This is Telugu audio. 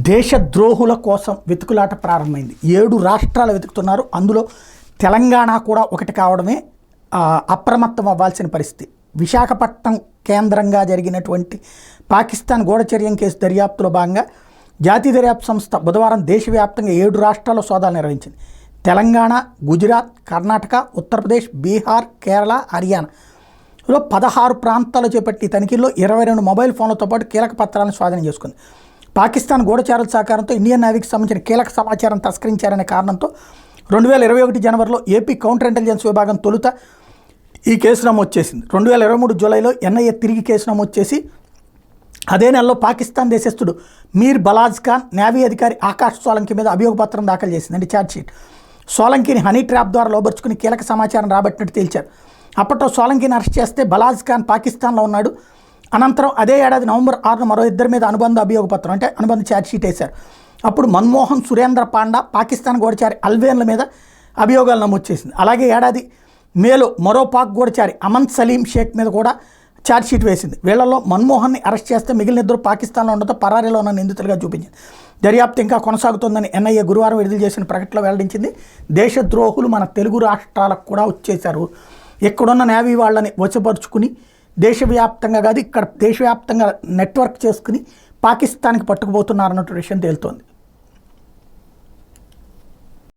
దేశద్రోహుల కోసం వెతుకులాట ప్రారంభమైంది. 7 రాష్ట్రాలు వెతుకుతున్నారు. అందులో తెలంగాణ కూడా ఒకటి కావడమే అప్రమత్తం అవ్వాల్సిన పరిస్థితి. విశాఖపట్నం కేంద్రంగా జరిగినటువంటి పాకిస్తాన్ గూఢచర్యం కేసు దర్యాప్తులో భాగంగా జాతీయ దర్యాప్తు సంస్థ బుధవారం దేశవ్యాప్తంగా 7 రాష్ట్రాల్లో సోదాలు నిర్వహించింది. తెలంగాణ, గుజరాత్, కర్ణాటక, ఉత్తరప్రదేశ్, బీహార్, కేరళ, హర్యానాలో 16 ప్రాంతాల్లో చేపట్టి తనిఖీల్లో 22 మొబైల్ ఫోన్లతో పాటు కీలక పత్రాలను స్వాధీనం చేసుకుంది. పాకిస్తాన్ గూఢచారుల సహకారంతో ఇండియన్ నేవీకి సంబంధించిన కీలక సమాచారం తస్కరించారనే కారణంతో 2021 జనవరిలో ఏపీ కౌంటర్ ఇంటెలిజెన్స్ విభాగం తొలుత ఈ కేసు నమోదు చేసింది. 2023 జూలైలో ఎన్ఐఏ తిరిగి కేసు నమోదు చేసి అదే నెలలో పాకిస్తాన్ దేశస్థుడు మీర్ బలాజ్ ఖాన్, నేవీ అధికారి ఆకాష్ సోలంకి మీద అభియోగ పత్రం దాఖలు చేసింది. ఛార్జ్షీట్. సోలంకిని హనీ ట్రాప్ ద్వారా లోబర్చుకుని కీలక సమాచారం రాబట్టినట్టు తేల్చారు. అప్పట్లో సోలంకిని అరెస్ట్ చేస్తే బలాజ్ ఖాన్ పాకిస్తాన్లో ఉన్నాడు. అనంతరం అదే ఏడాది నవంబర్ 6న మరో 2 మీద అనుబంధ అభియోగ పత్రం అంటే అనుబంధ ఛార్జ్షీట్ వేశారు. అప్పుడు మన్మోహన్, సురేంద్ర పాండా, పాకిస్తాన్ గూఢచారి అల్వేన్ల మీద అభియోగాలు నమోదు చేసింది. అలాగే ఏడాది మేలో మరో పాక్ గూఢచారి అమన్ సలీం షేక్ మీద కూడా ఛార్జ్షీట్ వేసింది. వీళ్లలో మన్మోహన్ని అరెస్ట్ చేస్తే మిగిలిన 2 పాకిస్తాన్లో ఉండటంతో పరారీలో ఉన్న నిందితులుగా చూపించింది. దర్యాప్తు ఇంకా కొనసాగుతోందని ఎన్ఐఏ గురువారం విడుదల చేసిన ప్రకటనలో వెల్లడించింది. దేశద్రోహులు మన తెలుగు రాష్ట్రాలకు కూడా వచ్చేశారు. ఇక్కడున్న నేవీ వాళ్ళని వశపరుచుకుని దేశవ్యాప్తంగా కాదు, ఇక్కడ దేశవ్యాప్తంగా నెట్వర్క్ చేసుకుని పాకిస్తాన్కి పట్టుకుపోతున్నారన్నట్టు విషయం తేలుతోంది.